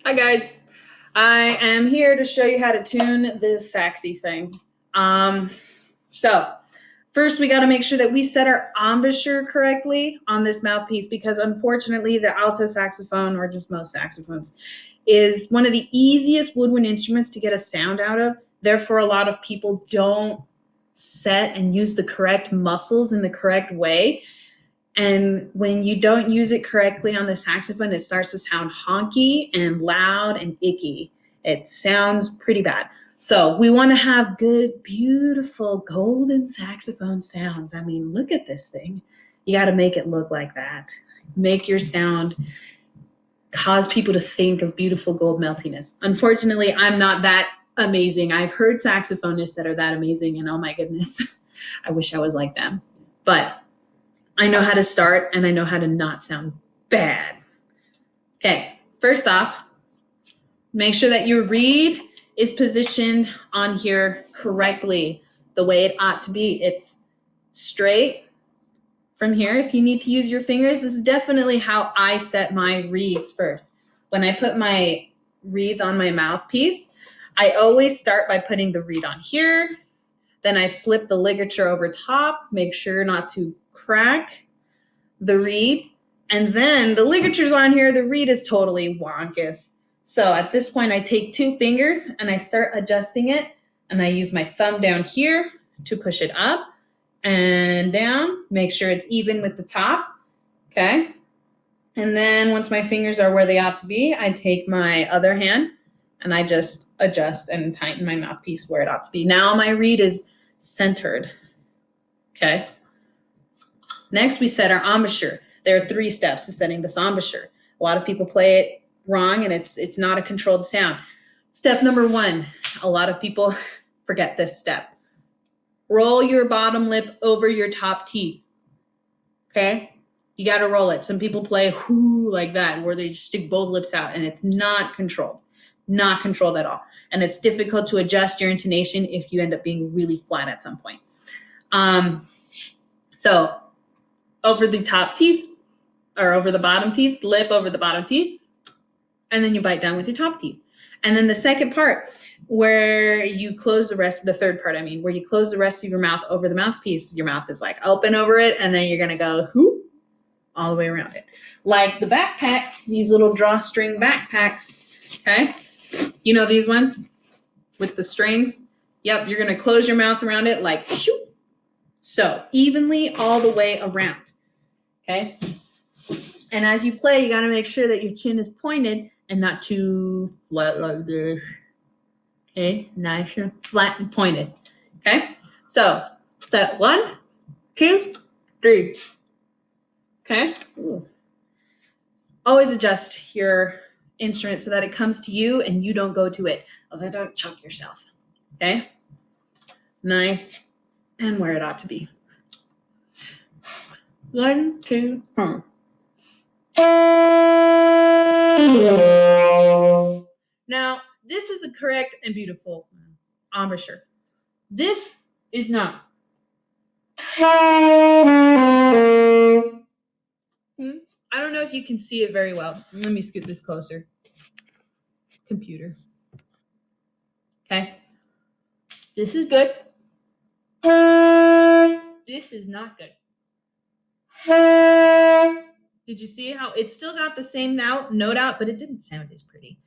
Hi guys, I am here to show you how to tune this saxy thing. So first we got to make sure that we set our embouchure correctly on this mouthpiece because unfortunately the alto saxophone, or just most saxophones, is one of the easiest woodwind instruments to get a sound out of. Therefore, a lot of people don't set and use the correct muscles in the correct way. And when you don't use it correctly on the saxophone, it starts to sound honky and loud and icky. It sounds pretty bad. So we want to have good, beautiful, golden saxophone sounds. I mean, look at this thing. You got to make it look like that. Make your sound cause people to think of beautiful gold meltiness. Unfortunately, I'm not that amazing. I've heard saxophonists that are that amazing, and oh my goodness, I wish I was like them. But I know how to start and I know how to not sound bad. Okay, first off, make sure that your reed is positioned on here correctly, the way it ought to be. It's straight from here. If you need to use your fingers, this is definitely how I set my reeds first. When I put my reeds on my mouthpiece, I always start by putting the reed on here. Then I slip the ligature over top, make sure not to crack the reed, and then the ligature's on here. The reed is totally wonkus. So at this point, I take two fingers and I start adjusting it, and I use my thumb down here to push it up and down, make sure it's even with the top, okay? And then once my fingers are where they ought to be, I take my other hand and I just adjust and tighten my mouthpiece where it ought to be. Now my reed is centered, okay? Next, we set our embouchure. There are 3 steps to setting this embouchure. A lot of people play it wrong, and it's not a controlled sound. Step number 1, a lot of people forget this step. Roll your bottom lip over your top teeth, okay? You got to roll it. Some people play whoo like that, where they just stick both lips out, and it's not controlled at all. And it's difficult to adjust your intonation if you end up being really flat at some point. So over the top teeth, or over the bottom teeth, lip over the bottom teeth, and then you bite down with your top teeth. And then the second part, where you close the third part, where you close the rest of your mouth over the mouthpiece, your mouth is like open over it, and then you're gonna go whoop all the way around it. Like the backpacks, these little drawstring backpacks, okay? You know these ones with the strings? Yep, you're gonna close your mouth around it like shoop. So evenly all the way around, okay? And as you play, you got to make sure that your chin is pointed and not too flat like this. Okay, nice and flat and pointed. Okay, so step 1, 2, 3. Okay, ooh. Always adjust your instrument so that it comes to you and you don't go to it. Also, don't choke yourself. Okay, nice and where it ought to be. 1, 2, 3. Now, this is a correct and beautiful embouchure. This is not. I don't know if you can see it very well. Let me scoot this closer. Computer. Okay. This is good. This is not good. Did you see how it still got the same note out, but it didn't sound as pretty.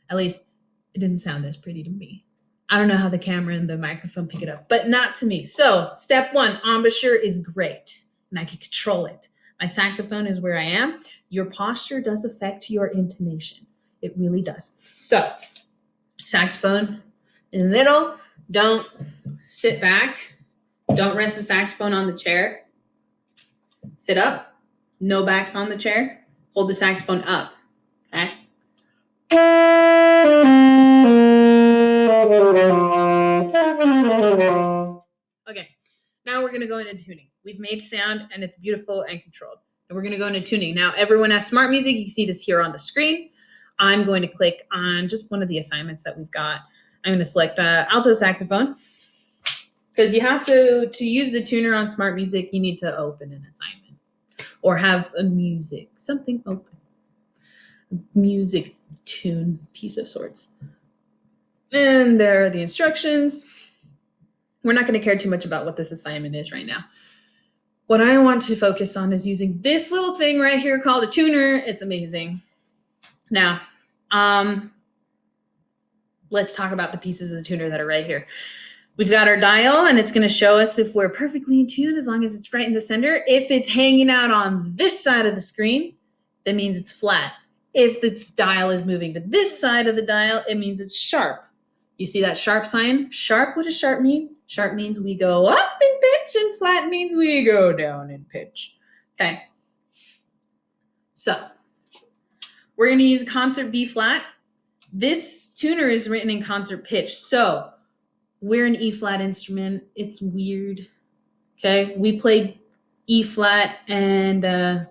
At least it didn't sound as pretty to me. I don't know how the camera and the microphone pick it up, but not to me. So step 1, embouchure is great, and I can control it. My saxophone is where I am. Your posture does affect your intonation. It really does. So saxophone in the middle. Don't sit back. Don't rest the saxophone on the chair. Sit up. No backs on the chair. Hold the saxophone up. Okay. Okay, now we're going to go into tuning. We've made sound and it's beautiful and controlled. And we're going to go into tuning. Now, everyone has SmartMusic. You can see this here on the screen. I'm going to click on just one of the assignments that we've got. I'm going to select alto saxophone, because you have to use the tuner on SmartMusic, you need to open an assignment or have a something open. Music tune piece of sorts. And there are the instructions. We're not going to care too much about what this assignment is right now. What I want to focus on is using this little thing right here called a tuner. It's amazing. Now, let's talk about the pieces of the tuner that are right here. We've got our dial, and it's going to show us if we're perfectly in tune as long as it's right in the center. If it's hanging out on this side of the screen, that means it's flat. If this dial is moving to this side of the dial, it means it's sharp. You see that sharp sign? Sharp, what does sharp mean? Sharp means we go up in pitch, and flat means we go down in pitch. Okay. So we're going to use concert B flat. This tuner is written in concert pitch. So we're an E flat instrument. It's weird. Okay. We play E flat and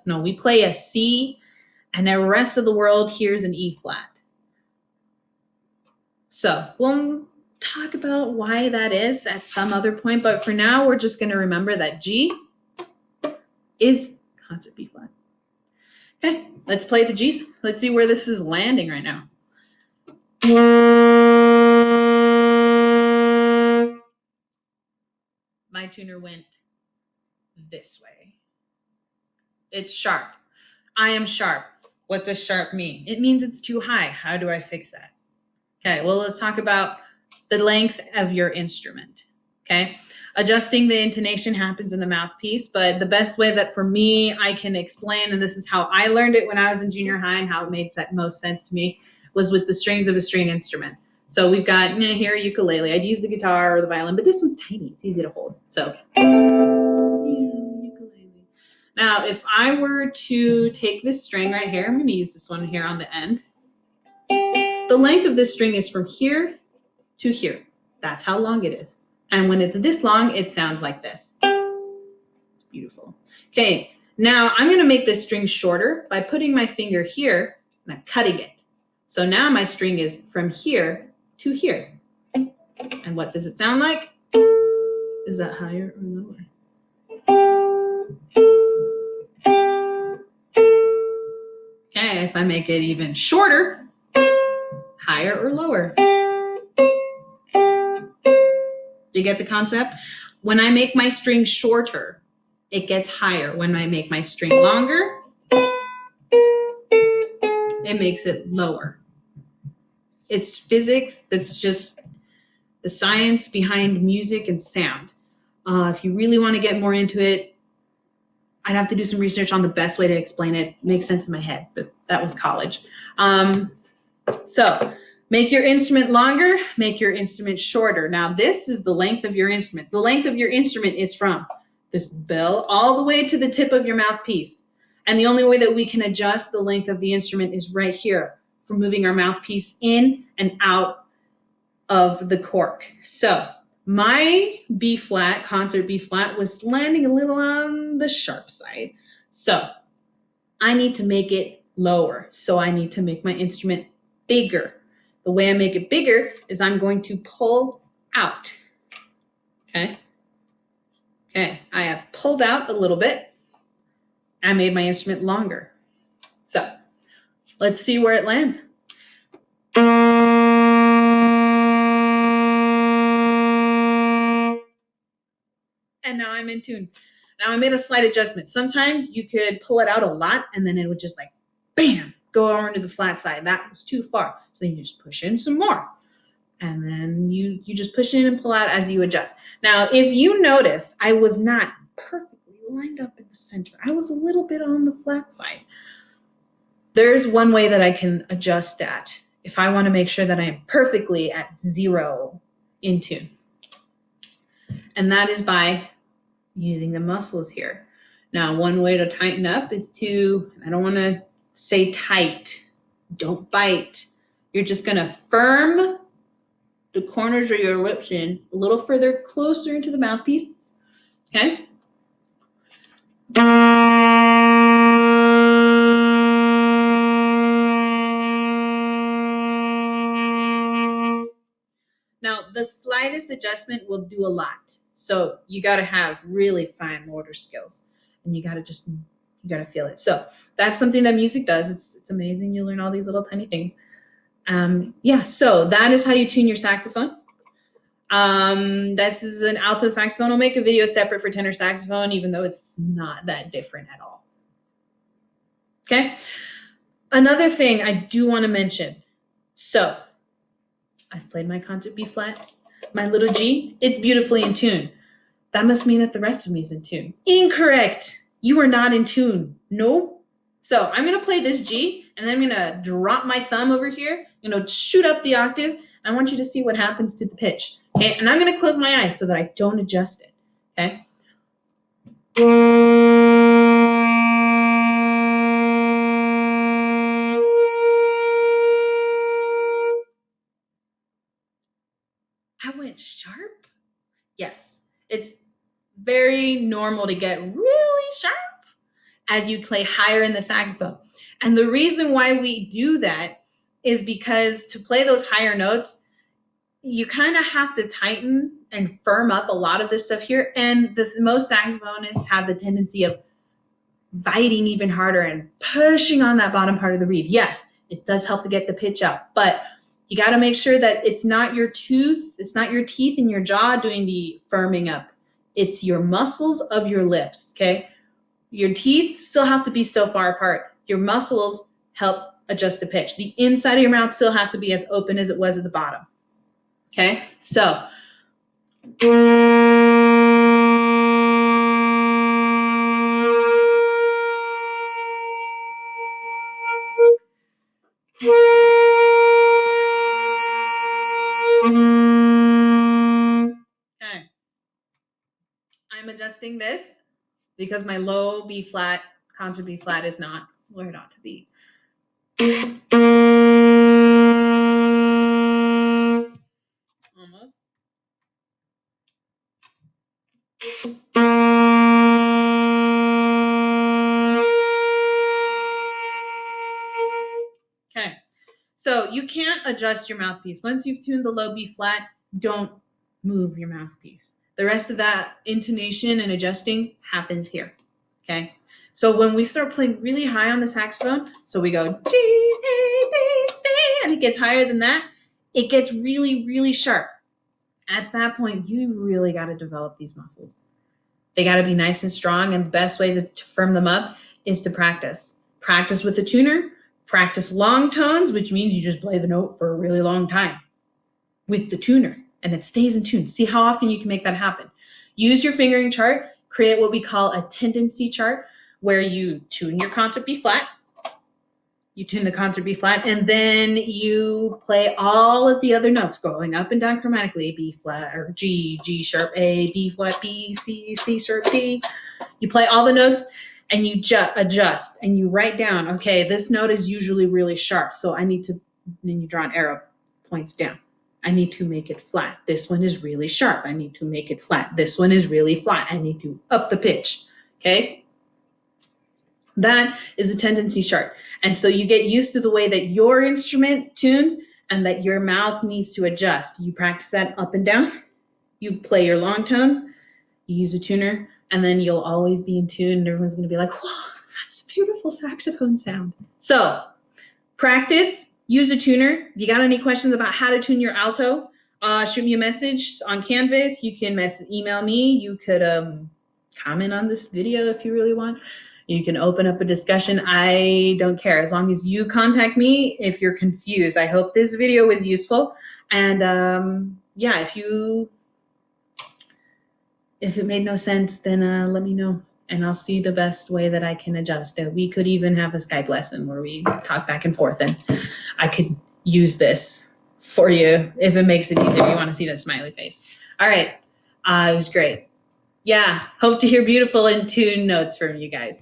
no, we play a C, and the rest of the world hears an E flat. So we'll talk about why that is at some other point, but for now, we're just going to remember that G is concert B flat. Okay, let's play the G's. Let's see where this is landing right now. My tuner went this way. It's sharp. I am sharp. What does sharp mean? It means it's too high. How do I fix that? Okay, well, let's talk about the length of your instrument. Okay, adjusting the intonation happens in the mouthpiece, but the best way that for me I can explain, and this is how I learned it when I was in junior high and how it made that most sense to me, was with the strings of a string instrument. So we've got here ukulele. I'd use the guitar or the violin, but this one's tiny. It's easy to hold. So ukulele. Now, if I were to take this string right here, I'm going to use this one here on the end. The length of this string is from here to here. That's how long it is. And when it's this long, it sounds like this. It's beautiful. Okay, now I'm going to make this string shorter by putting my finger here and I'm cutting it. So now my string is from here to here. And what does it sound like? Is that higher or lower? Okay, if I make it even shorter, higher or lower? Do you get the concept? When I make my string shorter, it gets higher. When I make my string longer, it makes it lower. It's physics. That's just the science behind music and sound. If you really want to get more into it, I'd have to do some research on the best way to explain it. It makes sense in my head, but that was college. So make your instrument longer, make your instrument shorter. Now, this is the length of your instrument. The length of your instrument is from this bell all the way to the tip of your mouthpiece. And the only way that we can adjust the length of the instrument is right here, for moving our mouthpiece in and out of the cork. So my B flat, concert B flat, was landing a little on the sharp side. So I need to make it lower. So I need to make my instrument bigger. The way I make it bigger is I'm going to pull out. Okay. Okay, I have pulled out a little bit. I made my instrument longer. So let's see where it lands. And now I'm in tune. Now I made a slight adjustment. Sometimes you could pull it out a lot and then it would just like, bam, go over into the flat side. That was too far. So then you just push in some more. And then you just push in and pull out as you adjust. Now, if you notice, I was not perfectly lined up in the center. I was a little bit on the flat side. There's one way that I can adjust that if I want to make sure that I am perfectly at 0 in tune. And that is by using the muscles here. Now, one way to tighten up is to, I don't want to say tight, don't bite. You're just going to firm the corners of your lips in a little further closer into the mouthpiece. Okay. Now, the slightest adjustment will do a lot. So you got to have really fine motor skills and you got to feel it. So that's something that music does. It's amazing. You learn all these little tiny things. Yeah, so that is how you tune your saxophone. This is an alto saxophone. I'll make a video separate for tenor saxophone, even though it's not that different at all. Okay. Another thing I do want to mention. So I've played my concert B flat, my little G, it's beautifully in tune. That must mean that the rest of me is in tune. Incorrect. You are not in tune. Nope. So I'm going to play this G, and then I'm going to drop my thumb over here, shoot up the octave. I want you to see what happens to the pitch. Okay, and I'm going to close my eyes so that I don't adjust it. Okay. I went sharp? Yes. It's very normal to get really sharp as you play higher in the saxophone. And the reason why we do that is because to play those higher notes, you kind of have to tighten and firm up a lot of this stuff here. And most saxophonists have the tendency of biting even harder and pushing on that bottom part of the reed. Yes, it does help to get the pitch up, but you got to make sure that it's not your tooth, it's not your teeth in your jaw doing the firming up. It's your muscles of your lips, okay? Your teeth still have to be so far apart. Your muscles help adjust the pitch. The inside of your mouth still has to be as open as it was at the bottom. Okay, so. Okay. I'm adjusting this because my low B flat, concert B flat is not where it ought to be. Almost. Okay, so you can't adjust your mouthpiece. Once you've tuned the low B flat, don't move your mouthpiece. The rest of that intonation and adjusting happens here, okay? So when we start playing really high on the saxophone, so we go G, A, B, C, and it gets higher than that, it gets really, really sharp. At that point, you really got to develop these muscles. They got to be nice and strong, and the best way to firm them up is to practice. Practice with the tuner, practice long tones, which means you just play the note for a really long time with the tuner, and it stays in tune. See how often you can make that happen. Use your fingering chart, create what we call a tendency chart, where you tune your concert B flat, you tune the concert B flat, and then you play all of the other notes going up and down chromatically, B flat or G, G sharp A, B flat B, C, C sharp D. You play all the notes and you adjust and you write down, okay, this note is usually really sharp, so I need to, then you draw an arrow, points down. I need to make it flat. This one is really sharp. I need to make it flat. This one is really flat. I need to up the pitch, okay? That is a tendency chart. And so you get used to the way that your instrument tunes and that your mouth needs to adjust. You practice that up and down. You play your long tones. You use a tuner, and then you'll always be in tune, and everyone's going to be like, wow, that's a beautiful saxophone sound. So practice, use a tuner. If you got any questions about how to tune your alto, shoot me a message on Canvas. You can email me. You could comment on this video if you really want. You can open up a discussion. I don't care, as long as you contact me if you're confused. I hope this video was useful. And yeah, if it made no sense, then let me know, and I'll see the best way that I can adjust. We could even have a Skype lesson where we talk back and forth, and I could use this for you if it makes it easier. If you want to see that smiley face. All right, it was great. Yeah, hope to hear beautiful and tuned notes from you guys.